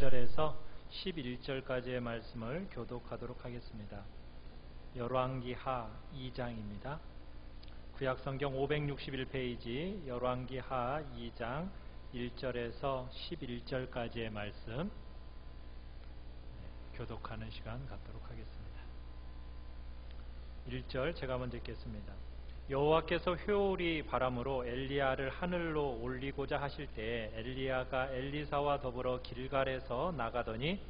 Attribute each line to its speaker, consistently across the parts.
Speaker 1: 1절에서 11절까지의 말씀을 교독하도록 하겠습니다. 열왕기하 2장입니다. 구약성경 561페이지 열왕기하 2장 1절에서 11절까지의 말씀 교독하는 시간 갖도록 하겠습니다. 1절 제가 먼저 읽겠습니다. 여호와께서 회오리 바람으로 엘리야를 하늘로 올리고자 하실 때에 엘리야가 엘리사와 더불어 길갈에서 나가더니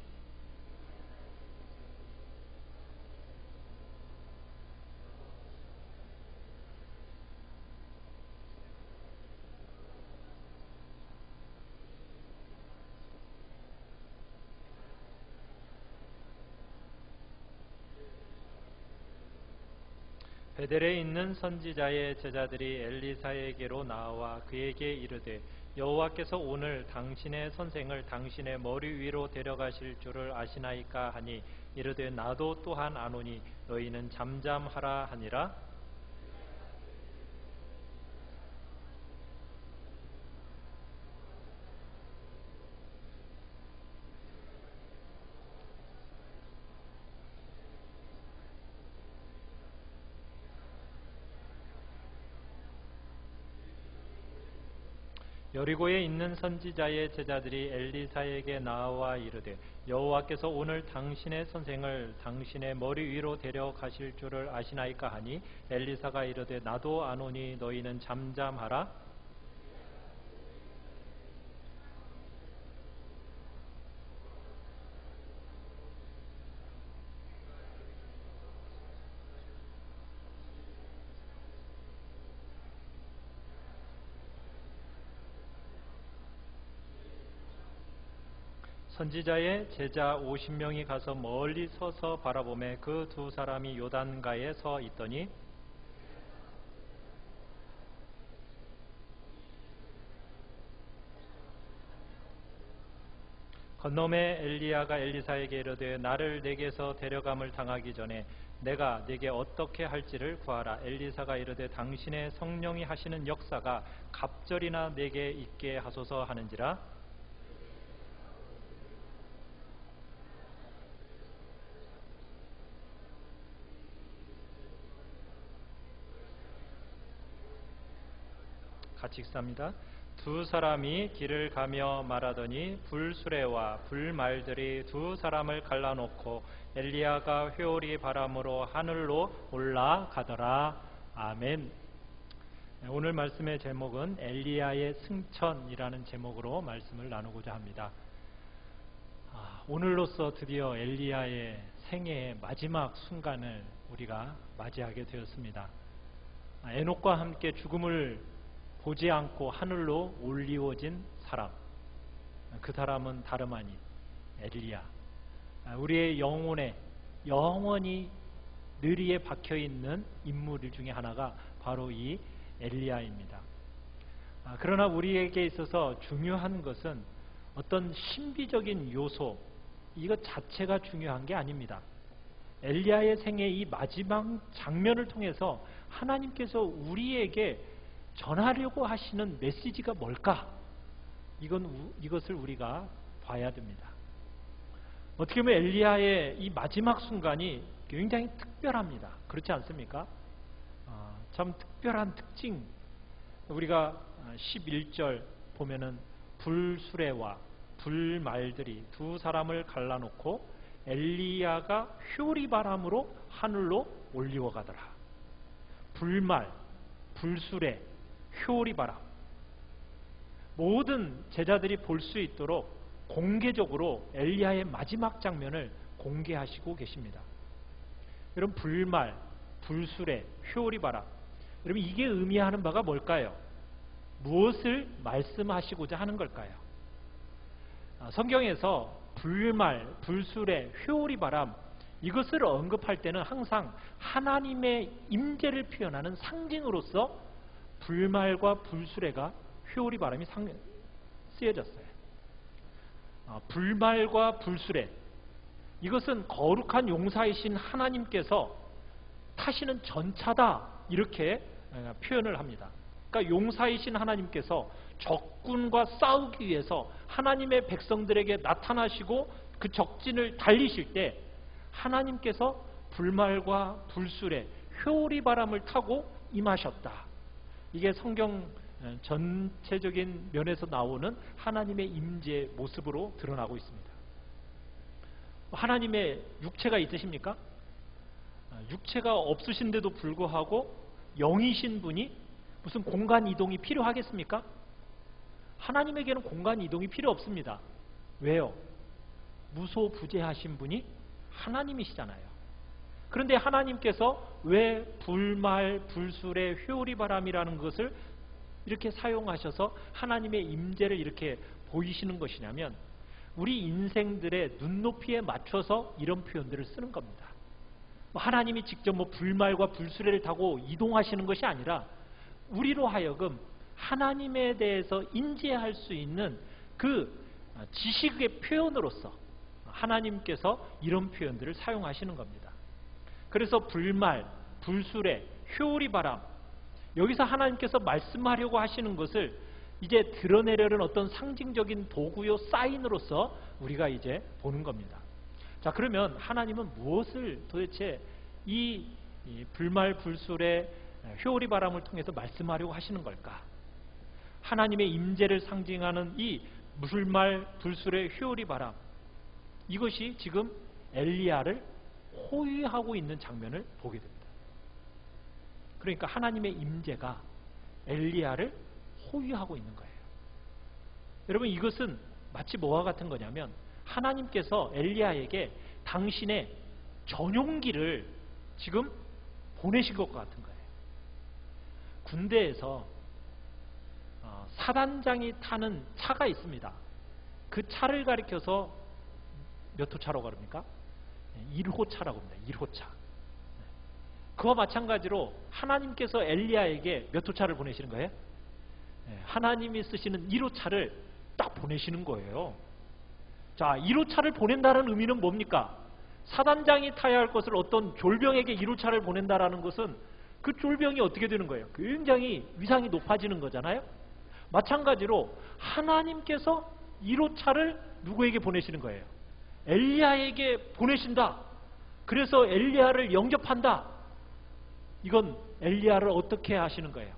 Speaker 1: 베델에 있는 선지자의 제자들이 엘리사에게로 나와 그에게 이르되 여호와께서 오늘 당신의 선생을 당신의 머리 위로 데려가실 줄을 아시나이까 하니 이르되 나도 또한 아노니 너희는 잠잠하라 하니라. 여리고에 있는 선지자의 제자들이 엘리사에게 나와 이르되 여호와께서 오늘 당신의 선생을 당신의 머리 위로 데려가실 줄을 아시나이까 하니 엘리사가 이르되 나도 아노니 너희는 잠잠하라. 선지자의 제자 50명이 가서 멀리 서서 바라보매 그 두 사람이 요단가에 서 있더니 건너매 엘리야가 엘리사에게 이르되 나를 내게서 데려감을 당하기 전에 내가 네게 어떻게 할지를 구하라. 엘리사가 이르되 당신의 성령이 하시는 역사가 갑절이나 내게 있게 하소서 하는지라. 같이 읽습니다. 두 사람이 길을 가며 말하더니 불수레와 불말들이 두 사람을 갈라놓고 엘리야가 회오리 바람으로 하늘로 올라가더라. 아멘. 오늘 말씀의 제목은 엘리야의 승천이라는 제목으로 말씀을 나누고자 합니다. 오늘로써 드디어 엘리야의 생애의 마지막 순간을 우리가 맞이하게 되었습니다. 에녹과 함께 죽음을 보지 않고 하늘로 올리워진 사람, 그 사람은 다름 아닌 엘리야. 우리의 영혼에 영원히 뇌리에 박혀있는 인물 중에 하나가 바로 이 엘리야입니다. 그러나 우리에게 있어서 중요한 것은 어떤 신비적인 요소, 이것 자체가 중요한 게 아닙니다. 엘리야의 생애의 이 마지막 장면을 통해서 하나님께서 우리에게 전하려고 하시는 메시지가 뭘까? 이것을 우리가 봐야 됩니다. 어떻게 보면 엘리야의 이 마지막 순간이 굉장히 특별합니다. 그렇지 않습니까? 참 특별한 특징. 우리가 11절 보면은 불수레와 불말들이 두 사람을 갈라놓고 엘리야가 회오리 바람으로 하늘로 올리워 가더라. 불말, 불수레, 회오리 바람. 모든 제자들이 볼 수 있도록 공개적으로 엘리야의 마지막 장면을 공개하시고 계십니다. 여러분, 불말, 불수레, 회오리 바람. 여러분, 이게 의미하는 바가 뭘까요? 무엇을 말씀하시고자 하는 걸까요? 성경에서 불말, 불수레, 회오리 바람, 이것을 언급할 때는 항상 하나님의 임재를 표현하는 상징으로서 불말과 불수레가 회오리 바람이 쓰여졌어요. 불말과 불수레, 이것은 거룩한 용사이신 하나님께서 타시는 전차다, 이렇게 표현을 합니다. 그러니까 용사이신 하나님께서 적군과 싸우기 위해서 하나님의 백성들에게 나타나시고 그 적진을 달리실 때 하나님께서 불말과 불술의 효리 바람을 타고 임하셨다. 이게 성경 전체적인 면에서 나오는 하나님의 임재의 모습으로 드러나고 있습니다. 하나님의 육체가 있으십니까? 육체가 없으신데도 불구하고 영이신 분이 무슨 공간 이동이 필요하겠습니까? 하나님에게는 공간 이동이 필요 없습니다. 왜요? 무소부재하신 분이 하나님이시잖아요. 그런데 하나님께서 왜 불말, 불술의 효리바람이라는 것을 이렇게 사용하셔서 하나님의 임재를 이렇게 보이시는 것이냐면 우리 인생들의 눈높이에 맞춰서 이런 표현들을 쓰는 겁니다. 하나님이 직접 불말과 불수레를 타고 이동하시는 것이 아니라 우리로 하여금 하나님에 대해서 인지할 수 있는 그 지식의 표현으로서 하나님께서 이런 표현들을 사용하시는 겁니다. 그래서 불말, 불수레, 효리바람, 여기서 하나님께서 말씀하려고 하시는 것을 이제 드러내려는 어떤 상징적인 도구요 사인으로서 우리가 이제 보는 겁니다. 자, 그러면 하나님은 무엇을 도대체 이 불말, 불술의 효리바람을 통해서 말씀하려고 하시는 걸까? 하나님의 임재를 상징하는 이 불말, 불술의 효리바람, 이것이 지금 엘리야를 호위하고 있는 장면을 보게 됩니다. 그러니까 하나님의 임재가 엘리야를 호위하고 있는 거예요. 여러분, 이것은 마치 뭐와 같은 거냐면 하나님께서 엘리야에게 당신의 전용기를 지금 보내신 것과 같은 거예요. 군대에서 사단장이 타는 차가 있습니다. 그 차를 가리켜서 몇 호차라고 그럽니까? 1호차라고 합니다. 1호차. 그와 마찬가지로 하나님께서 엘리야에게 몇 호차를 보내시는 거예요? 하나님이 쓰시는 1호차를 딱 보내시는 거예요. 자, 1호차를 보낸다는 의미는 뭡니까? 사단장이 타야 할 것을 어떤 졸병에게 1호차를 보낸다라는 것은 그 졸병이 어떻게 되는 거예요? 굉장히 위상이 높아지는 거잖아요. 마찬가지로 하나님께서 1호차를 누구에게 보내시는 거예요? 엘리야에게 보내신다. 그래서 엘리야를 영접한다. 이건 엘리야를 어떻게 하시는 거예요?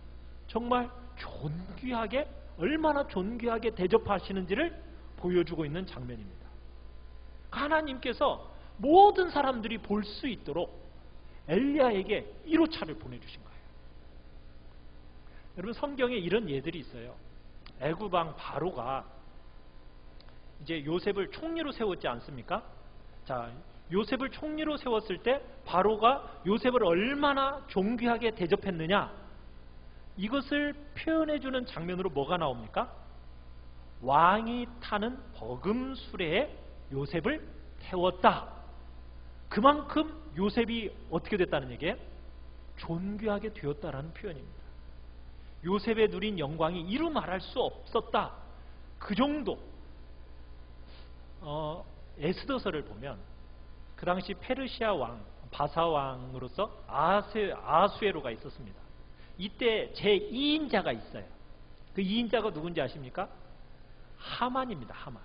Speaker 1: 정말 존귀하게, 얼마나 존귀하게 대접하시는지를 보여주고 있는 장면입니다. 하나님께서 모든 사람들이 볼 수 있도록 엘리야에게 1호차를 보내주신 거예요. 여러분, 성경에 이런 예들이 있어요. 애굽 왕 바로가 이제 요셉을 총리로 세웠지 않습니까? 자, 요셉을 총리로 세웠을 때 바로가 요셉을 얼마나 존귀하게 대접했느냐, 이것을 표현해주는 장면으로 뭐가 나옵니까? 왕이 타는 버금수레에 요셉을 태웠다. 그만큼 요셉이 어떻게 됐다는 얘기예요? 존귀하게 되었다라는 표현입니다. 요셉에 누린 영광이 이루 말할 수 없었다. 그 정도. 에스더서를 보면 그 당시 페르시아 왕, 바사 왕으로서 아수에로가 있었습니다. 이때 제2인자가 있어요. 그 2인자가 누군지 아십니까? 하만입니다. 하만.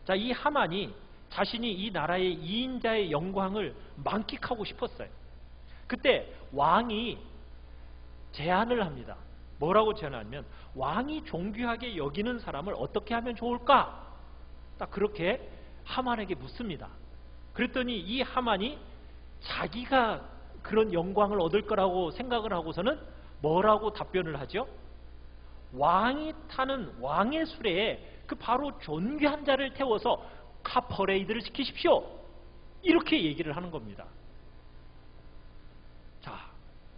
Speaker 1: 자, 이 하만이 자신이 이 나라의 2인자의 영광을 만끽하고 싶었어요. 그때 왕이 제안을 합니다. 뭐라고 제안하냐면 왕이 존귀하게 여기는 사람을 어떻게 하면 좋을까? 딱 그렇게 하만에게 묻습니다. 그랬더니 이 하만이 자기가 그런 영광을 얻을 거라고 생각을 하고서는 뭐라고 답변을 하죠? 왕이 타는 왕의 수레에 그 바로 존귀한 자를 태워서 카 퍼레이드를 시키십시오. 이렇게 얘기를 하는 겁니다. 자,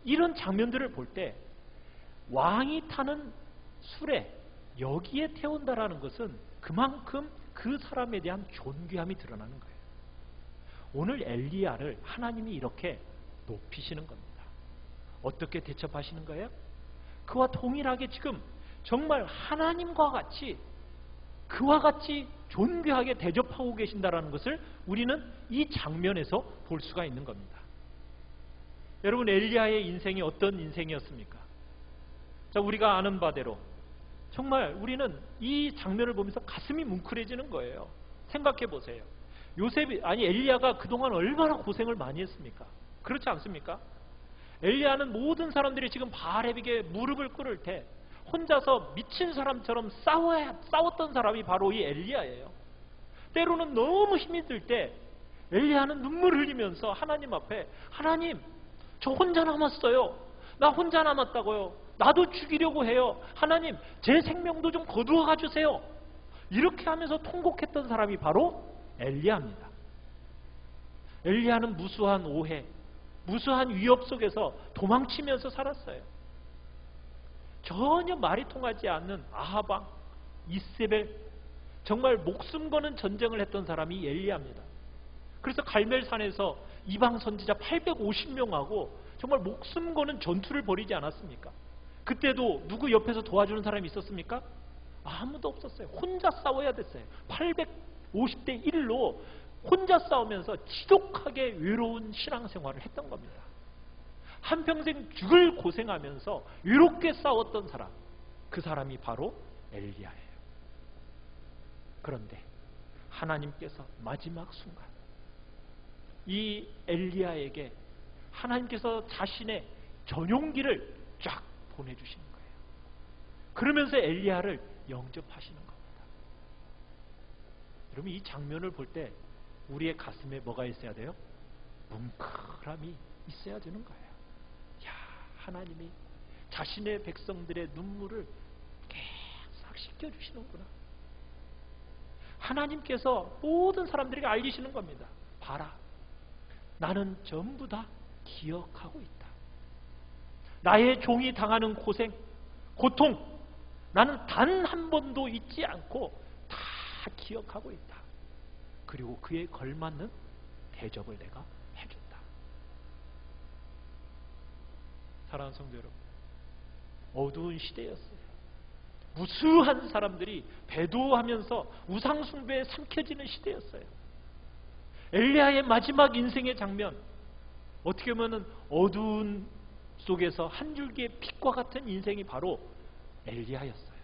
Speaker 1: 이런 장면들을 볼 때 왕이 타는 수레, 여기에 태운다라는 것은 그만큼 그 사람에 대한 존귀함이 드러나는 거예요. 오늘 엘리야를 하나님이 이렇게 높이시는 겁니다. 어떻게 대접하시는 거예요? 그와 동일하게 지금 정말 하나님과 같이, 그와 같이 존귀하게 대접하고 계신다는 것을 우리는 이 장면에서 볼 수가 있는 겁니다. 여러분, 엘리야의 인생이 어떤 인생이었습니까? 자, 우리가 아는 바대로 정말 우리는 이 장면을 보면서 가슴이 뭉클해지는 거예요. 생각해 보세요. 엘리야가 그동안 얼마나 고생을 많이 했습니까? 그렇지 않습니까? 엘리야는 모든 사람들이 지금 바알에게 무릎을 꿇을 때 혼자서 미친 사람처럼 싸웠던 사람이 바로 이 엘리야예요. 때로는 너무 힘이 들 때 엘리야는 눈물 흘리면서 하나님 앞에, 하나님, 저 혼자 남았어요. 나 혼자 남았다고요. 나도 죽이려고 해요. 하나님, 제 생명도 좀 거두어 가주세요. 이렇게 하면서 통곡했던 사람이 바로 엘리야입니다. 엘리야는 무수한 오해, 무수한 위협 속에서 도망치면서 살았어요. 전혀 말이 통하지 않는 아하방, 이세벨, 정말 목숨 거는 전쟁을 했던 사람이 엘리야입니다. 그래서 갈멜산에서 이방 선지자 850명하고 정말 목숨 거는 전투를 벌이지 않았습니까? 그때도 누구 옆에서 도와주는 사람이 있었습니까? 아무도 없었어요. 혼자 싸워야 됐어요. 850대 1로 혼자 싸우면서 지독하게 외로운 신앙생활을 했던 겁니다. 한평생 죽을 고생하면서 외롭게 싸웠던 사람, 그 사람이 바로 엘리야예요. 그런데 하나님께서 마지막 순간 이 엘리야에게 하나님께서 자신의 전용기를 쫙 보내주시는 거예요. 그러면서 엘리야를 영접하시는 겁니다. 여러분, 이 장면을 볼 때 우리의 가슴에 뭐가 있어야 돼요? 뭉클함이 있어야 되는 거예요. 야, 하나님이 자신의 백성들의 눈물을 계속 씻겨주시는구나. 하나님께서 모든 사람들에게 알리시는 겁니다. 봐라, 나는 전부 다 기억하고 있다. 나의 종이 당하는 고생, 고통, 나는 단 한 번도 잊지 않고 다 기억하고 있다. 그리고 그에 걸맞는 대접을 내가 해준다. 사랑하는 성도 여러분, 어두운 시대였어요. 무수한 사람들이 배도하면서 우상숭배에 삼켜지는 시대였어요. 엘리야의 마지막 인생의 장면, 어떻게 보면 어두운 속에서 한 줄기의 빛과 같은 인생이 바로 엘리야였어요.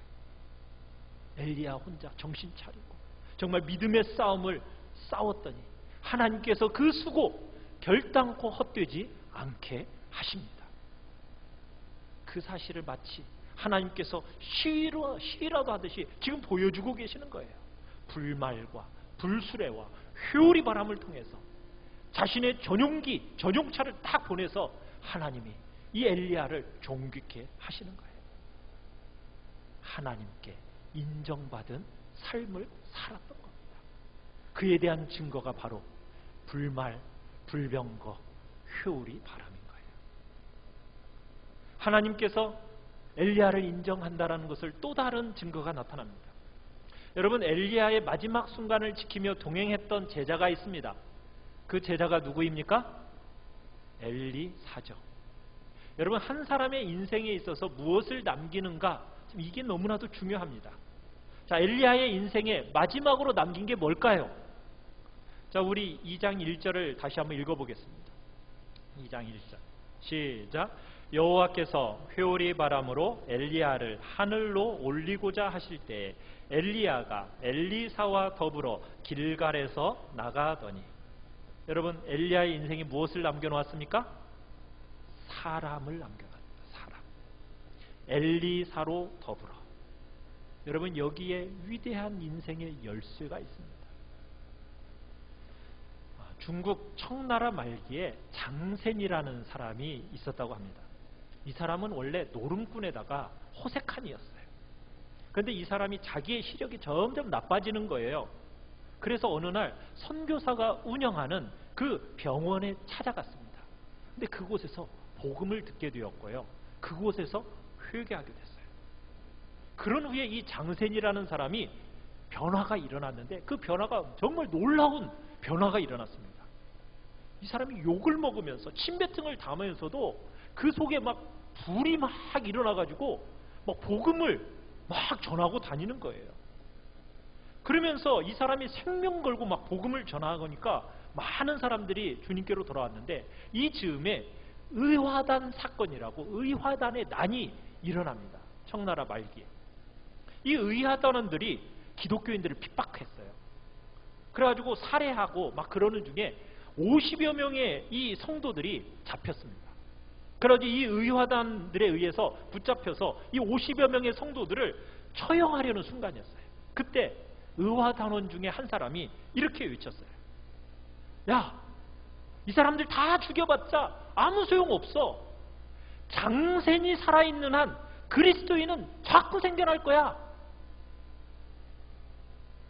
Speaker 1: 엘리야 혼자 정신 차리고 정말 믿음의 싸움을 싸웠더니 하나님께서 그 수고 결단코 헛되지 않게 하십니다. 그 사실을 마치 하나님께서 시라도 하듯이 지금 보여주고 계시는 거예요. 불말과 불수레와 회오리 바람을 통해서 자신의 전용차를 딱 보내서 하나님이 이 엘리야를 존귀케 하시는 거예요. 하나님께 인정받은 삶을 살았던 겁니다. 그에 대한 증거가 바로 불말, 불병거, 회오리 바람인 거예요. 하나님께서 엘리야를 인정한다라는 것을 또 다른 증거가 나타납니다. 여러분, 엘리야의 마지막 순간을 지키며 동행했던 제자가 있습니다. 그 제자가 누구입니까? 엘리사죠. 여러분, 한 사람의 인생에 있어서 무엇을 남기는가, 이게 너무나도 중요합니다. 자, 엘리야의 인생에 마지막으로 남긴 게 뭘까요? 자, 우리 2장 1절을 다시 한번 읽어보겠습니다. 2장 1절 시작. 여호와께서 회오리 바람으로 엘리야를 하늘로 올리고자 하실 때에 엘리야가 엘리사와 더불어 길갈에서 나가더니, 여러분, 엘리야의 인생이 무엇을 남겨놓았습니까? 사람을 남겨놨습니다. 사람. 엘리사로 더불어. 여러분, 여기에 위대한 인생의 열쇠가 있습니다. 중국 청나라 말기에 장센이라는 사람이 있었다고 합니다. 이 사람은 원래 노름꾼에다가 호색한이었어요. 그런데 이 사람이 자기의 시력이 점점 나빠지는 거예요. 그래서 어느 날 선교사가 운영하는 그 병원에 찾아갔습니다. 근데 그곳에서 복음을 듣게 되었고요. 그곳에서 회개하게 됐어요. 그런 후에 이 장센이라는 사람이 변화가 일어났는데 그 변화가 정말 놀라운 변화가 일어났습니다. 이 사람이 욕을 먹으면서 침뱉음을 담으면서도 그 속에 막 불이 막 일어나가지고 막 복음을 막 전하고 다니는 거예요. 그러면서 이 사람이 생명 걸고 막 복음을 전하니까 많은 사람들이 주님께로 돌아왔는데, 이 즈음에 의화단 사건이라고 의화단의 난이 일어납니다. 청나라 말기에.
Speaker 2: 이 의하단원들이 기독교인들을 핍박했어요. 그래가지고 살해하고 막 그러는 중에 50여 명의 이 성도들이 잡혔습니다. 그러지 이 의화단들에 의해서 붙잡혀서 이 50여 명의 성도들을 처형하려는 순간이었어요. 그때 의화단원 중에 한 사람이 이렇게 외쳤어요. 야, 이 사람들 다 죽여봤자 아무 소용없어. 장센이 살아있는 한 그리스도인은 자꾸 생겨날 거야.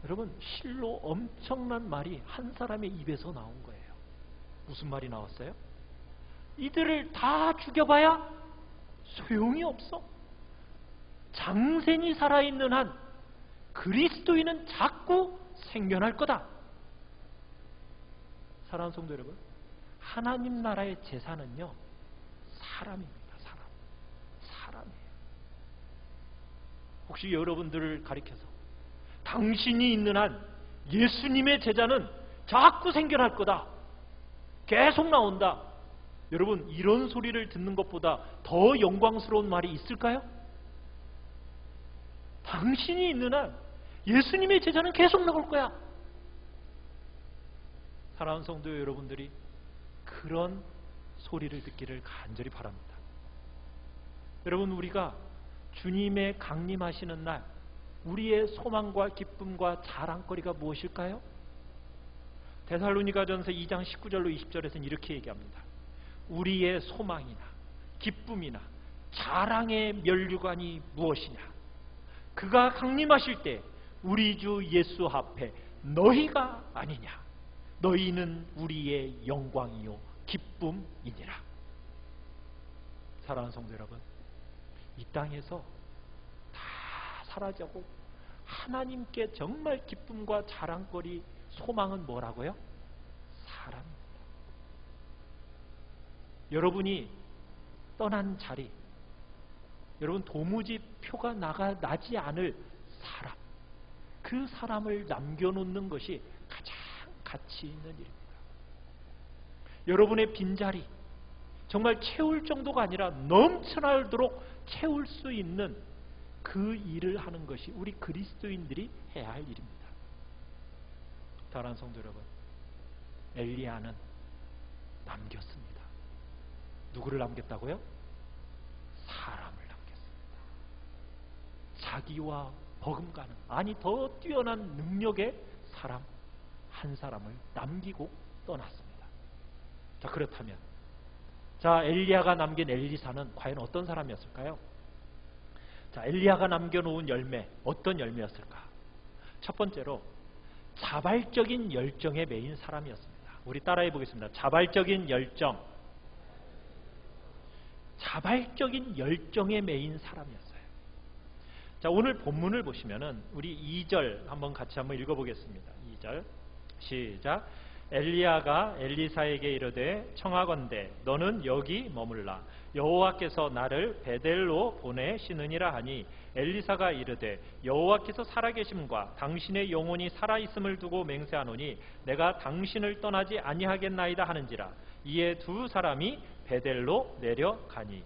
Speaker 2: 여러분, 실로 엄청난 말이 한 사람의 입에서 나온 거예요. 무슨 말이 나왔어요? 이들을 다 죽여봐야 소용이 없어. 장센이 살아있는 한 그리스도인은 자꾸 생겨날 거다. 사랑하는 성도 여러분, 하나님 나라의 제사는요, 사람입니다. 사람이에요. 혹시 여러분들을 가리켜서 당신이 있는 한 예수님의 제자는 자꾸 생겨날 거다, 계속 나온다. 여러분, 이런 소리를 듣는 것보다 더 영광스러운 말이 있을까요? 당신이 있는 한 예수님의 제자는 계속 나올 거야. 사랑하는 성도 여러분들이 그런 소리를 듣기를 간절히 바랍니다. 여러분, 우리가 주님의 강림하시는 날 우리의 소망과 기쁨과 자랑거리가 무엇일까요? 데살로니가전서 2장 19절로 20절에서는 이렇게 얘기합니다. 우리의 소망이나 기쁨이나 자랑의 면류관이 무엇이냐? 그가 강림하실 때 우리 주 예수 앞에 너희가 아니냐? 너희는 우리의 영광이요 기쁨이니라. 사랑하는 성도 여러분, 이 땅에서 다 사라지고 하나님께 정말 기쁨과 자랑거리, 소망은 뭐라고요? 사람입니다. 여러분이 떠난 자리, 여러분 도무지 표가 나지 않을 사람, 그 사람을 남겨놓는 것이 가장 가치 있는 일입니다. 여러분의 빈자리, 정말 채울 정도가 아니라 넘쳐나도록 채울 수 있는 그 일을 하는 것이 우리 그리스도인들이 해야 할 일입니다. 사랑하는 성도 여러분, 엘리야는 남겼습니다. 누구를 남겼다고요? 사람을 남겼습니다. 자기와 버금가는, 아니 더 뛰어난 능력의 사람 한 사람을 남기고 떠났습니다. 자, 그렇다면 엘리야가 남긴 엘리사는 과연 어떤 사람이었을까요? 자, 엘리야가 남겨놓은 열매, 어떤 열매였을까? 첫 번째로 자발적인 열정에 매인 사람이었습니다. 우리 따라해 보겠습니다. 자발적인 열정. 자발적인 열정에 매인 사람이었어요. 자, 오늘 본문을 보시면은 우리 2절 한번 같이 한번 읽어보겠습니다. 2절 시작. 엘리야가 엘리사에게 이르되 청하건대 너는 여기 머물라. 여호와께서 나를 베델로 보내시느니라 하니 엘리사가 이르되 여호와께서 살아계심과 당신의 영혼이 살아있음을 두고 맹세하노니 내가 당신을 떠나지 아니하겠나이다 하는지라. 이에 두 사람이 베델로 내려가니.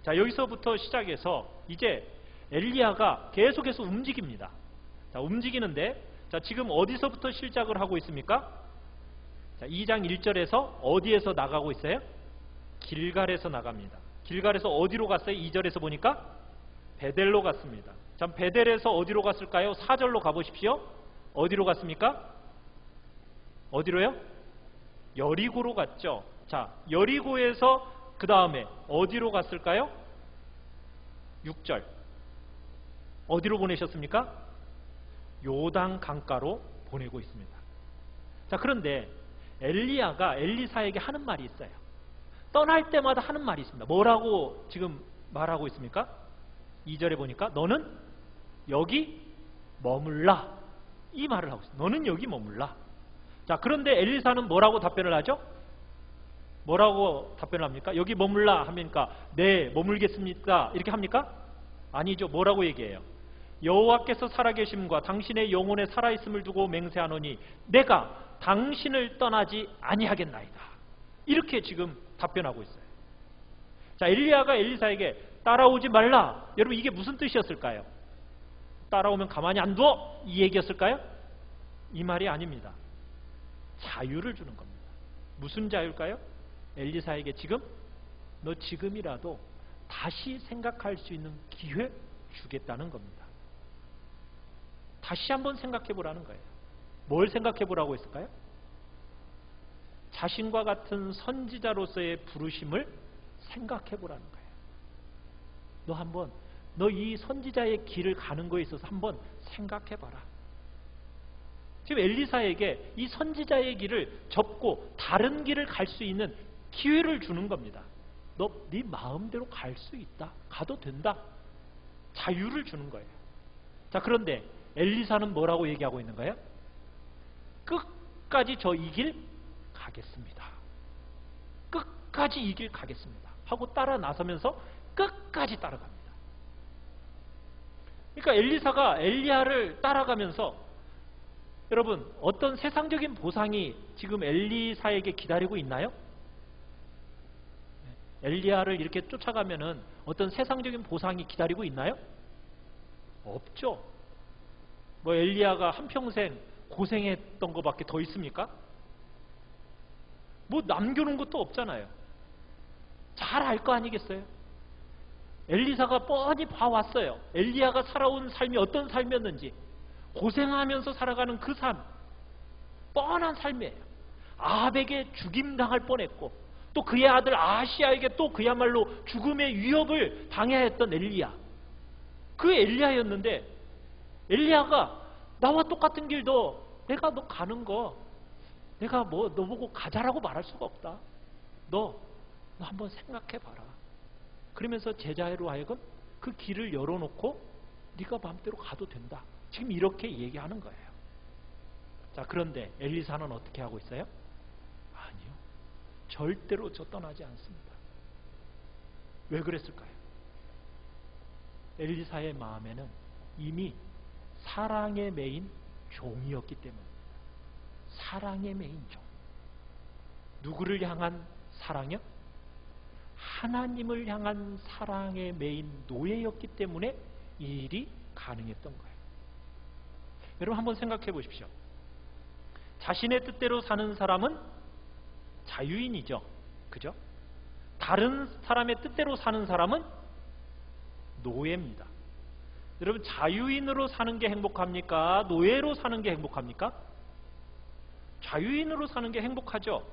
Speaker 2: 자, 여기서부터 시작해서 이제 엘리야가 계속해서 움직입니다. 자, 움직이는데 지금 어디서부터 시작을 하고 있습니까? 자, 2장 1절에서 어디에서 나가고 있어요? 길갈에서 나갑니다. 길갈에서 어디로 갔어요? 2절에서 보니까 베델로 갔습니다. 자, 베델에서 어디로 갔을까요? 4절로 가보십시오. 어디로 갔습니까? 어디로요? 여리고로 갔죠. 자, 여리고에서 그 다음에 어디로 갔을까요? 6절 어디로 보내셨습니까? 요단 강가로 보내고 있습니다. 자, 그런데 엘리야가 엘리사에게 하는 말이 있어요. 떠날 때마다 하는 말이 있습니다. 뭐라고 지금 말하고 있습니까? 2절에 보니까 너는 여기 머물라, 이 말을 하고 있어요. 너는 여기 머물라. 자, 그런데 엘리사는 뭐라고 답변을 하죠? 뭐라고 답변을 합니까? 여기 머물라 하니까 네 머물겠습니까? 이렇게 합니까? 아니죠. 뭐라고 얘기해요? 여호와께서 살아계심과 당신의 영혼에 살아있음을 두고 맹세하노니 내가 당신을 떠나지 아니하겠나이다. 이렇게 지금 답변하고 있어요. 자, 엘리야가 엘리사에게 따라오지 말라. 여러분, 이게 무슨 뜻이었을까요? 따라오면 가만히 안 둬! 이 얘기였을까요? 이 말이 아닙니다. 자유를 주는 겁니다. 무슨 자유일까요? 엘리사에게 지금 너 지금이라도 다시 생각할 수 있는 기회 주겠다는 겁니다. 다시 한번 생각해 보라는 거예요. 뭘 생각해 보라고 했을까요? 자신과 같은 선지자로서의 부르심을 생각해 보라는 거예요. 너 한번 너 이 선지자의 길을 가는 거에 있어서 한번 생각해 봐라. 지금 엘리사에게 이 선지자의 길을 접고 다른 길을 갈 수 있는 기회를 주는 겁니다. 너 네 마음대로 갈 수 있다. 가도 된다. 자유를 주는 거예요. 자, 그런데 엘리사는 뭐라고 얘기하고 있는 거예요? 끝까지 저 이 길 가겠습니다. 끝까지 이 길 가겠습니다. 하고 따라 나서면서 끝까지 따라갑니다. 그러니까 엘리사가 엘리야를 따라가면서 여러분 어떤 세상적인 보상이 지금 엘리사에게 기다리고 있나요? 엘리야를 이렇게 쫓아가면은 어떤 세상적인 보상이 기다리고 있나요? 없죠. 뭐 엘리야가 한평생 고생했던 것밖에 더 있습니까? 뭐 남겨놓은 것도 없잖아요. 잘 알 거 아니겠어요? 엘리사가 뻔히 봐왔어요. 엘리야가 살아온 삶이 어떤 삶이었는지. 고생하면서 살아가는 그 삶, 뻔한 삶이에요. 아합에게 죽임당할 뻔했고 또 그의 아들 아하시야에게 또 그야말로 죽음의 위협을 당해했던 엘리야. 그 엘리야였는데 엘리야가 나와 똑같은 길도 내가 너 가는 거 내가 뭐 너 보고 가자라고 말할 수가 없다. 너 한번 생각해 봐라. 그러면서 제자로 하여금 그 길을 열어놓고 네가 마음대로 가도 된다. 지금 이렇게 얘기하는 거예요. 자, 그런데 엘리사는 어떻게 하고 있어요? 아니요. 절대로 저 떠나지 않습니다. 왜 그랬을까요? 엘리사의 마음에는 이미 사랑에 매인 종이었기 때문입니다. 사랑에 매인 종. 누구를 향한 사랑이요? 하나님을 향한 사랑에 매인 노예였기 때문에 이 일이 가능했던 거예요. 여러분 한번 생각해 보십시오. 자신의 뜻대로 사는 사람은 자유인이죠. 그죠? 다른 사람의 뜻대로 사는 사람은 노예입니다. 여러분 자유인으로 사는 게 행복합니까? 노예로 사는 게 행복합니까? 자유인으로 사는 게 행복하죠.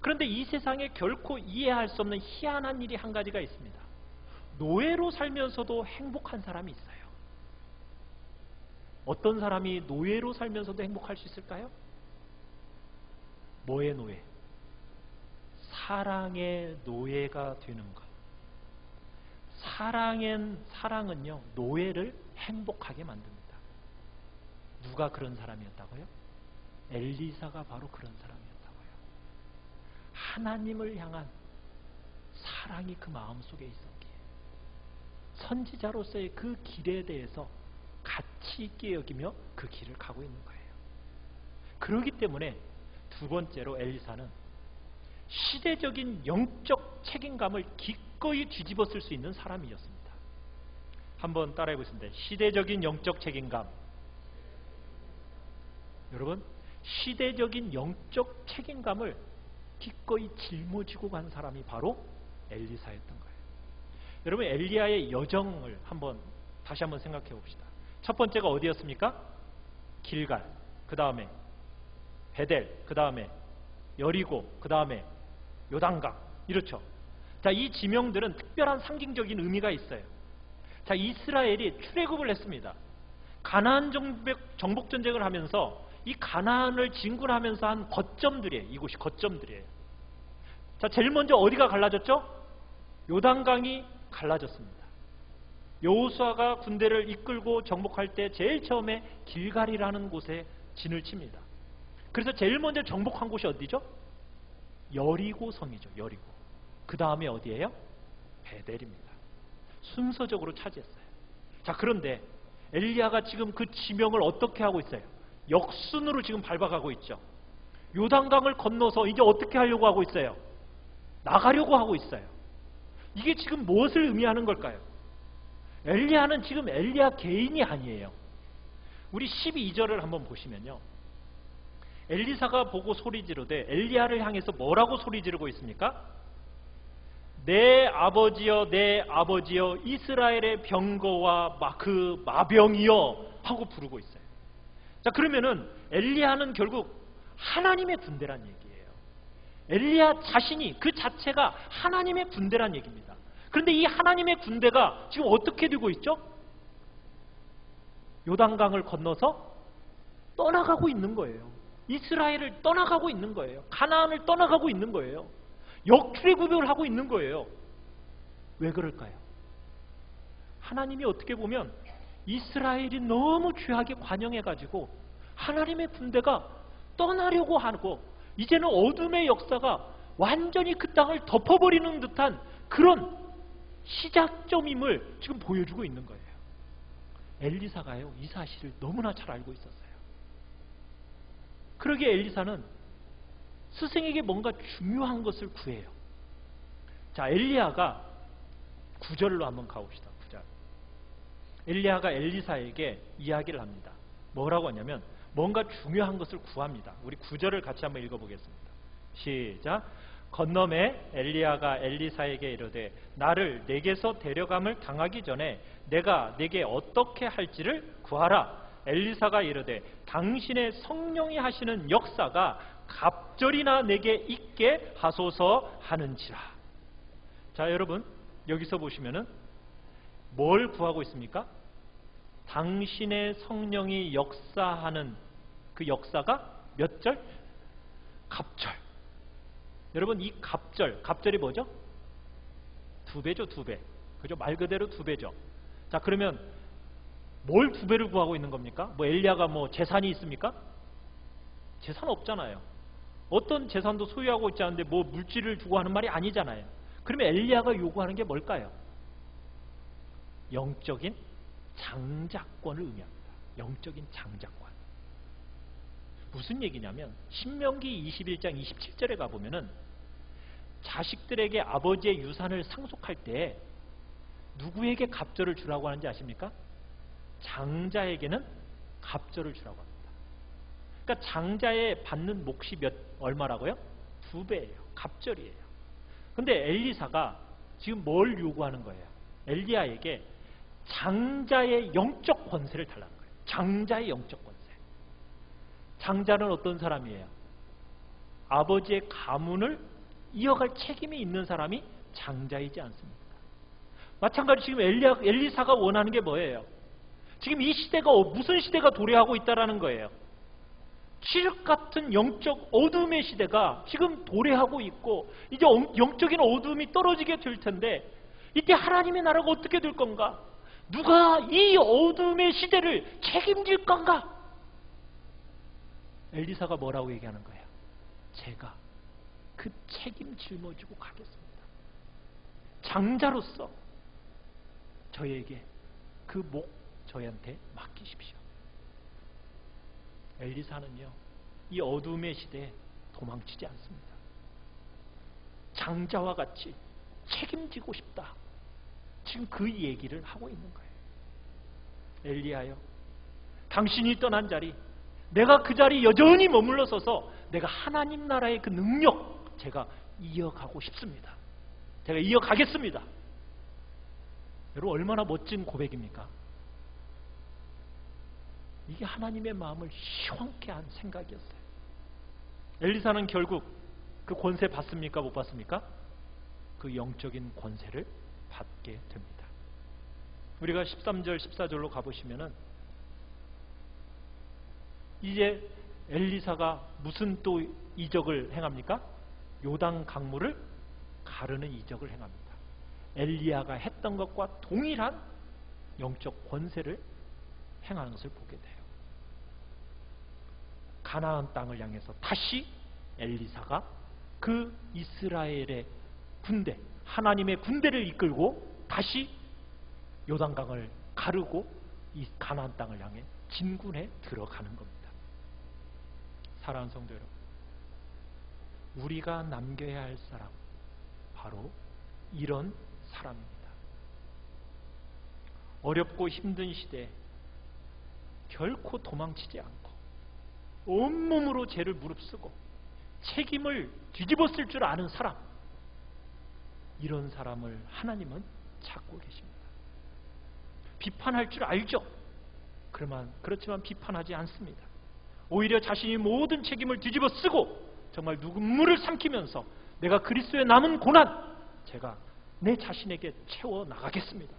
Speaker 2: 그런데 이 세상에 결코 이해할 수 없는 희한한 일이 한 가지가 있습니다. 노예로 살면서도 행복한 사람이 있어요. 어떤 사람이 노예로 살면서도 행복할 수 있을까요? 뭐의 노예? 사랑의 노예가 되는 것. 사랑은요, 노예를 행복하게 만듭니다. 누가 그런 사람이었다고요? 엘리사가 바로 그런 사람이었다고요. 하나님을 향한 사랑이 그 마음속에 있었기에 선지자로서의 그 길에 대해서 가치 있게 여기며 그 길을 가고 있는 거예요. 그렇기 때문에 두 번째로 엘리사는 시대적인 영적 책임감을 기꺼이 뒤집어 쓸 수 있는 사람이었습니다. 한번 따라해 보겠습니다. 시대적인 영적 책임감. 여러분, 시대적인 영적 책임감을 기꺼이 짊어지고 간 사람이 바로 엘리사였던 거예요. 여러분, 엘리야의 여정을 다시 한번 생각해 봅시다. 첫 번째가 어디였습니까? 길갈, 그 다음에 베델, 그 다음에 여리고, 그 다음에 요단강, 이렇죠. 자, 이 지명들은 특별한 상징적인 의미가 있어요. 자, 이스라엘이 출애굽을 했습니다. 가나안 정복 전쟁을 하면서 이 가나안을 진군하면서 한 거점들이에요. 이곳이 거점들이에요. 자, 제일 먼저 어디가 갈라졌죠? 요단강이 갈라졌습니다. 여호수아가 군대를 이끌고 정복할 때 제일 처음에 길갈이라는 곳에 진을 칩니다. 그래서 제일 먼저 정복한 곳이 어디죠? 여리고 성이죠. 여리고. 그 다음에 어디예요? 베델입니다. 순서적으로 차지했어요. 자, 그런데 엘리야가 지금 그 지명을 어떻게 하고 있어요? 역순으로 지금 밟아가고 있죠. 요단강을 건너서 이제 어떻게 하려고 하고 있어요? 나가려고 하고 있어요. 이게 지금 무엇을 의미하는 걸까요? 엘리야는 지금 엘리야 개인이 아니에요. 우리 12절을 한번 보시면요, 엘리사가 보고 소리 지르되 엘리야를 향해서 뭐라고 소리 지르고 있습니까? 내 아버지여 내 아버지여 이스라엘의 병거와 그 마병이여 하고 부르고 있어요. 자, 그러면은 엘리야는 결국 하나님의 군대란 얘기예요. 엘리야 자신이 그 자체가 하나님의 군대란 얘기입니다. 그런데 이 하나님의 군대가 지금 어떻게 되고 있죠? 요단강을 건너서 떠나가고 있는 거예요. 이스라엘을 떠나가고 있는 거예요. 가나안을 떠나가고 있는 거예요. 역출애굽을 하고 있는 거예요. 왜 그럴까요? 하나님이 어떻게 보면 이스라엘이 너무 죄악에 관영해가지고 하나님의 군대가 떠나려고 하고 이제는 어둠의 역사가 완전히 그 땅을 덮어버리는 듯한 그런 시작점임을 지금 보여주고 있는 거예요. 엘리사가요, 이 사실을 너무나 잘 알고 있었어요. 그러기에 엘리사는 스승에게 뭔가 중요한 것을 구해요. 자, 엘리야가 9절로 한번 가봅시다. 9절. 엘리야가 엘리사에게 이야기를 합니다. 뭐라고 하냐면 뭔가 중요한 것을 구합니다. 우리 9절을 같이 한번 읽어보겠습니다. 시작. 건너매 엘리야가 엘리사에게 이르되 나를 내게서 데려감을 당하기 전에 내가 내게 어떻게 할지를 구하라. 엘리사가 이르되 당신의 성령이 하시는 역사가 갑절이나 내게 있게 하소서 하는지라. 자, 여러분 여기서 보시면은 뭘 구하고 있습니까? 당신의 성령이 역사하는 그 역사가 몇 절? 갑절. 여러분 이 갑절이 뭐죠? 2배죠, 2배. 그죠? 말 그대로 2배죠. 자, 그러면 뭘 2배를 구하고 있는 겁니까? 뭐 엘리야가 뭐 재산이 있습니까? 재산 없잖아요. 어떤 재산도 소유하고 있지 않은데 뭐 물질을 주고 하는 말이 아니잖아요. 그러면 엘리야가 요구하는 게 뭘까요? 영적인 장자권을 의미합니다. 영적인 장자권. 무슨 얘기냐면 신명기 21장 27절에 가보면은 자식들에게 아버지의 유산을 상속할 때 누구에게 갑절을 주라고 하는지 아십니까? 장자에게는 갑절을 주라고 합니다. 그러니까 장자의 받는 몫이 얼마라고요? 2배예요. 갑절이에요. 근데 엘리사가 지금 뭘 요구하는 거예요? 엘리야에게 장자의 영적 권세를 달라는 거예요. 장자의 영적 권세. 장자는 어떤 사람이에요? 아버지의 가문을 이어갈 책임이 있는 사람이 장자이지 않습니까? 마찬가지로 지금 엘리사가 원하는 게 뭐예요? 지금 이 시대가 무슨 시대가 도래하고 있다라는 거예요? 칠흑 같은 영적 어둠의 시대가 지금 도래하고 있고 이제 영적인 어둠이 떨어지게 될 텐데 이때 하나님의 나라가 어떻게 될 건가? 누가 이 어둠의 시대를 책임질 건가? 엘리사가 뭐라고 얘기하는 거예요? 제가 그 책임 짊어지고 가겠습니다. 장자로서 저에게 그 목 저희한테 맡기십시오. 엘리사는요, 이 어둠의 시대에 도망치지 않습니다. 장자와 같이 책임지고 싶다. 지금 그 얘기를 하고 있는 거예요. 엘리야요, 당신이 떠난 자리, 내가 그 자리 여전히 머물러 서서 내가 하나님 나라의 그 능력 제가 이어가고 싶습니다. 제가 이어가겠습니다. 여러분 얼마나 멋진 고백입니까? 이게 하나님의 마음을 시원케 한 생각이었어요. 엘리사는 결국 그 권세 받습니까? 못 받습니까? 그 영적인 권세를 받게 됩니다. 우리가 13절 14절로 가보시면은 이제 엘리사가 무슨 또 이적을 행합니까? 요단 강물을 가르는 이적을 행합니다. 엘리야가 했던 것과 동일한 영적 권세를 행하는 것을 보게 돼요. 가나안 땅을 향해서 다시 엘리사가 그 이스라엘의 군대, 하나님의 군대를 이끌고 다시 요단강을 가르고 이 가나안 땅을 향해 진군해 들어가는 겁니다. 사랑하는 성도 여러분, 우리가 남겨야 할 사람 바로 이런 사람입니다. 어렵고 힘든 시대에 결코 도망치지 않고 온몸으로 죄를 무릅쓰고 책임을 뒤집어 쓸 줄 아는 사람, 이런 사람을 하나님은 찾고 계십니다. 비판할 줄 알죠. 그렇지만 비판하지 않습니다. 오히려 자신이 모든 책임을 뒤집어 쓰고 정말 눈물을 삼키면서 내가 그리스도의 남은 고난 제가 내 자신에게 채워 나가겠습니다.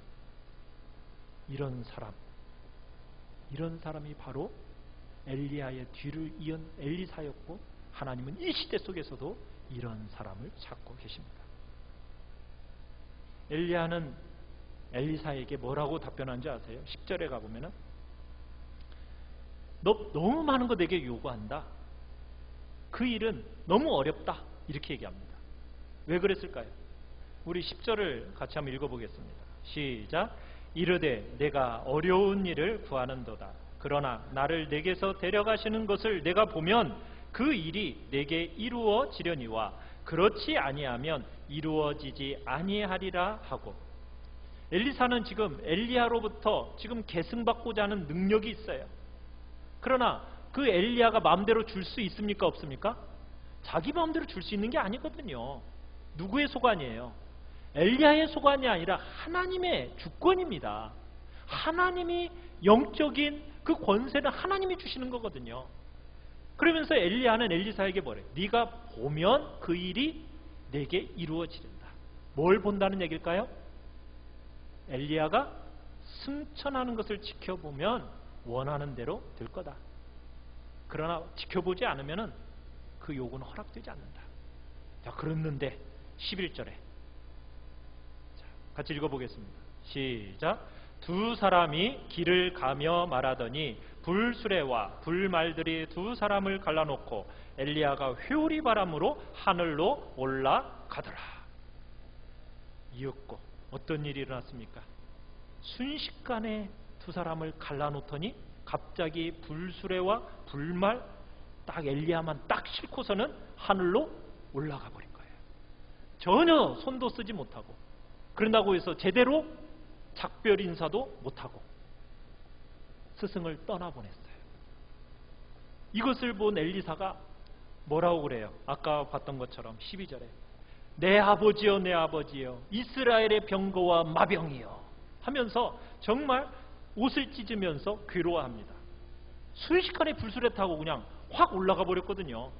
Speaker 2: 이런 사람이 바로 엘리야의 뒤를 이은 엘리사였고, 하나님은 이 시대 속에서도 이런 사람을 찾고 계십니다. 엘리야는 엘리사에게 뭐라고 답변한지 아세요? 10절에 가보면은 너 너무 많은 거 내게 요구한다. 그 일은 너무 어렵다. 이렇게 얘기합니다. 왜 그랬을까요? 우리 10절을 같이 한번 읽어보겠습니다. 시작. 이르되 내가 어려운 일을 구하는도다. 그러나 나를 내게서 데려가시는 것을 내가 보면 그 일이 내게 이루어지려니와 그렇지 아니하면 이루어지지 아니하리라 하고, 엘리사는 지금 엘리야로부터 지금 계승받고자 하는 능력이 있어요. 그러나 그 엘리야가 마음대로 줄 수 있습니까? 없습니까? 자기 마음대로 줄 수 있는 게 아니거든요. 누구의 소관이에요? 엘리야의 소관이 아니라 하나님의 주권입니다. 하나님이 영적인 그 권세는 하나님이 주시는 거거든요. 그러면서 엘리야는 엘리사에게 뭐래요? 네가 보면 그 일이 내게 이루어지린다. 뭘 본다는 얘기일까요? 엘리야가 승천하는 것을 지켜보면 원하는 대로 될 거다. 그러나 지켜보지 않으면 그 요구는 허락되지 않는다. 자, 그랬는데 11절에 같이 읽어보겠습니다. 시작. 두 사람이 길을 가며 말하더니 불수레와 불말들이 두 사람을 갈라놓고 엘리야가 회오리 바람으로 하늘로 올라가더라. 이었고 어떤 일이 일어났습니까? 순식간에 두 사람을 갈라놓더니 갑자기 불수레와 불말 딱 엘리야만 딱 싣고서는 하늘로 올라가 버린 거예요. 전혀 손도 쓰지 못하고, 그런다고 해서 제대로 작별 인사도 못하고 스승을 떠나보냈어요. 이것을 본 엘리사가 뭐라고 그래요? 아까 봤던 것처럼 12절에 내 아버지여 내 아버지여 이스라엘의 병거와 마병이여 하면서 정말 옷을 찢으면서 괴로워합니다. 순식간에 불수레 타고 그냥 확 올라가 버렸거든요.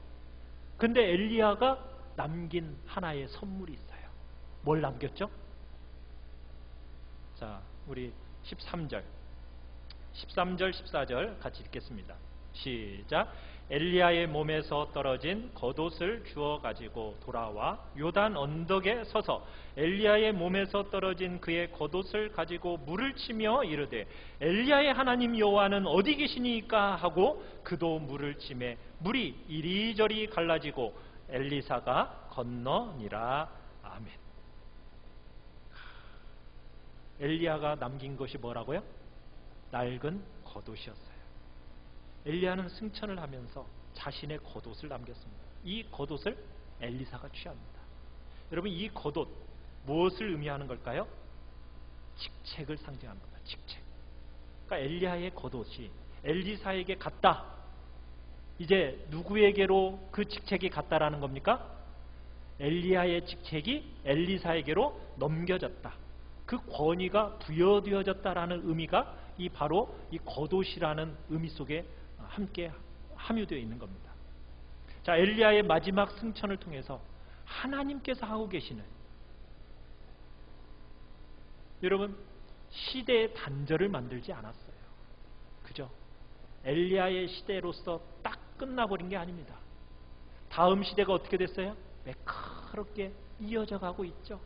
Speaker 2: 근데 엘리야가 남긴 하나의 선물이 있어요. 뭘 남겼죠? 자, 우리 13절 14절 같이 읽겠습니다. 시작. 엘리야의 몸에서 떨어진 겉옷을 주워 가지고 돌아와 요단 언덕에 서서 엘리야의 몸에서 떨어진 그의 겉옷을 가지고 물을 치며 이르되 엘리야의 하나님 여호와는 어디 계시니까 하고 그도 물을 치매 물이 이리저리 갈라지고 엘리사가 건너니라. 아멘. 엘리야가 남긴 것이 뭐라고요? 낡은 겉옷이었어요. 엘리야는 승천을 하면서 자신의 겉옷을 남겼습니다. 이 겉옷을 엘리사가 취합니다. 여러분, 이 겉옷 무엇을 의미하는 걸까요? 직책을 상징하는 겁니다. 직책. 그러니까 엘리야의 겉옷이 엘리사에게 갔다. 이제 누구에게로 그 직책이 갔다라는 겁니까? 엘리야의 직책이 엘리사에게로 넘겨졌다. 그 권위가 부여되어졌다라는 의미가 이 바로 이 겉옷이라는 의미 속에 함께 함유되어 있는 겁니다. 자, 엘리야의 마지막 승천을 통해서 하나님께서 하고 계시는, 여러분, 시대의 단절을 만들지 않았어요. 그죠? 엘리야의 시대로서 딱 끝나버린 게 아닙니다. 다음 시대가 어떻게 됐어요? 매끄럽게 이어져 가고 있죠.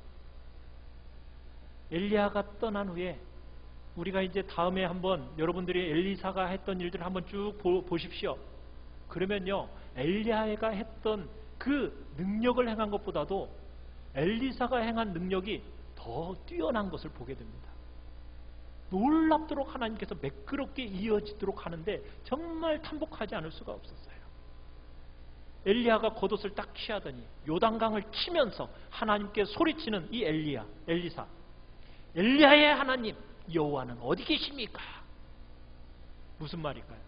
Speaker 2: 엘리야가 떠난 후에 우리가 이제 다음에 한번 여러분들이 엘리사가 했던 일들을 한번 쭉 보십시오. 그러면요, 엘리야가 했던 그 능력을 행한 것보다도 엘리사가 행한 능력이 더 뛰어난 것을 보게 됩니다. 놀랍도록 하나님께서 매끄럽게 이어지도록 하는데 정말 탐복하지 않을 수가 없었어요. 엘리야가 겉옷을 딱 취하더니 요단강을 치면서 하나님께 소리치는 이 엘리사, 엘리야의 하나님, 여호와는 어디 계십니까? 무슨 말일까요?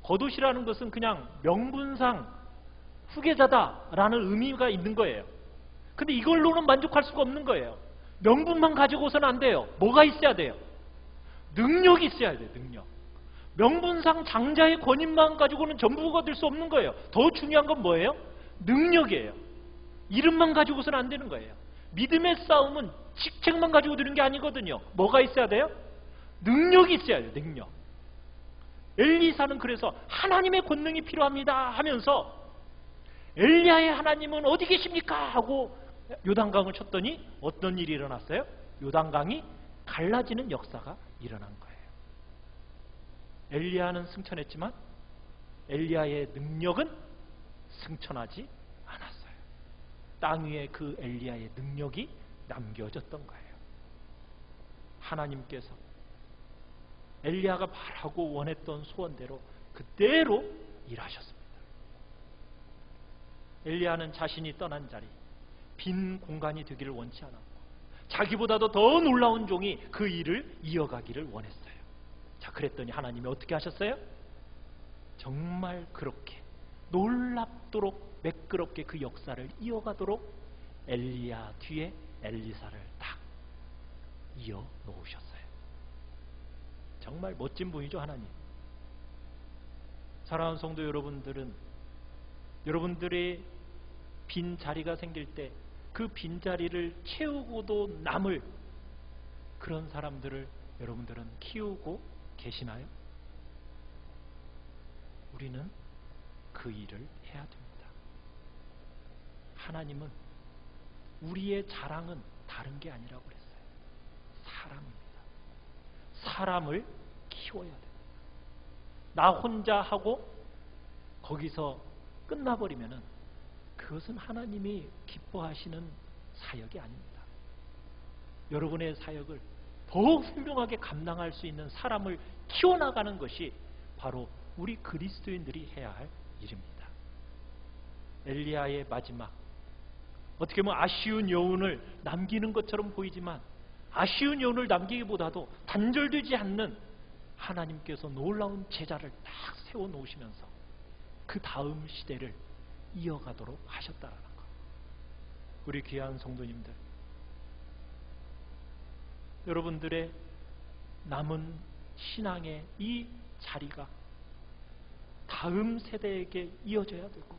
Speaker 2: 겉옷이라는 것은 그냥 명분상 후계자다라는 의미가 있는 거예요. 근데 이걸로는 만족할 수가 없는 거예요. 명분만 가지고서는 안 돼요. 뭐가 있어야 돼요? 능력이 있어야 돼요. 능력. 명분상 장자의 권위만 가지고는 전부가 될 수 없는 거예요. 더 중요한 건 뭐예요? 능력이에요. 이름만 가지고서는 안 되는 거예요. 믿음의 싸움은 직책만 가지고 되는 게 아니거든요. 뭐가 있어야 돼요? 능력이 있어야 돼요. 능력. 엘리사는 그래서 하나님의 권능이 필요합니다 하면서 엘리야의 하나님은 어디 계십니까? 하고 요단강을 쳤더니 어떤 일이 일어났어요? 요단강이 갈라지는 역사가 일어난 거예요. 엘리야는 승천했지만 엘리야의 능력은 승천하지 않았어요. 땅 위에 그 엘리야의 능력이 남겨졌던 거예요. 하나님께서 엘리야가 바라고 원했던 소원대로 그대로 일하셨습니다. 엘리야는 자신이 떠난 자리, 빈 공간이 되기를 원치 않았고 자기보다도 더 놀라운 종이 그 일을 이어가기를 원했어요. 자, 그랬더니 하나님이 어떻게 하셨어요? 정말 그렇게 놀랍도록 매끄럽게 그 역사를 이어가도록 엘리야 뒤에 엘리사를 딱 이어 놓으셨어요. 정말 멋진 분이죠, 하나님. 사랑하는 성도 여러분들은 여러분들의 빈 자리가 생길 때 그 빈자리를 채우고도 남을 그런 사람들을 여러분들은 키우고 계시나요? 우리는 그 일을 해야 됩니다. 하나님은 우리의 자랑은 다른 게 아니라고 그랬어요. 사람입니다. 사람을 키워야 됩니다. 나 혼자 하고 거기서 끝나버리면은 그것은 하나님이 기뻐하시는 사역이 아닙니다. 여러분의 사역을 더욱 훌륭하게 감당할 수 있는 사람을 키워나가는 것이 바로 우리 그리스도인들이 해야 할 일입니다. 엘리야의 마지막, 어떻게 보면 아쉬운 여운을 남기는 것처럼 보이지만 아쉬운 여운을 남기기보다도 단절되지 않는 하나님께서 놀라운 제자를 딱 세워놓으시면서 그 다음 시대를 이어가도록 하셨다라는 것. 우리 귀한 성도님들, 여러분들의 남은 신앙의 이 자리가 다음 세대에게 이어져야 되고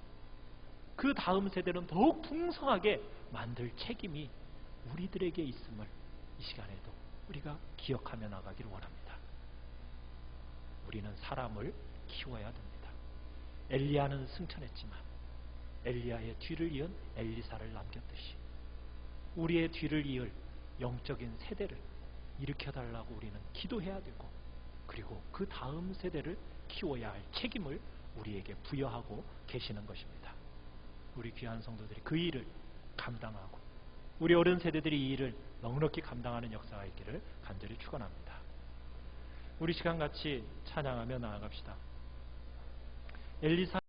Speaker 2: 그 다음 세대는 더욱 풍성하게 만들 책임이 우리들에게 있음을 이 시간에도 우리가 기억하며 나가기를 원합니다. 우리는 사람을 키워야 됩니다. 엘리야는 승천했지만 엘리야의 뒤를 이은 엘리사를 남겼듯이 우리의 뒤를 이을 영적인 세대를 일으켜달라고 우리는 기도해야 되고 그리고 그 다음 세대를 키워야 할 책임을 우리에게 부여하고 계시는 것입니다. 우리 귀한 성도들이 그 일을 감당하고 우리 어른 세대들이 이 일을 넉넉히 감당하는 역사가 있기를 간절히 축원합니다. 우리 시간 같이 찬양하며 나아갑시다. 엘리사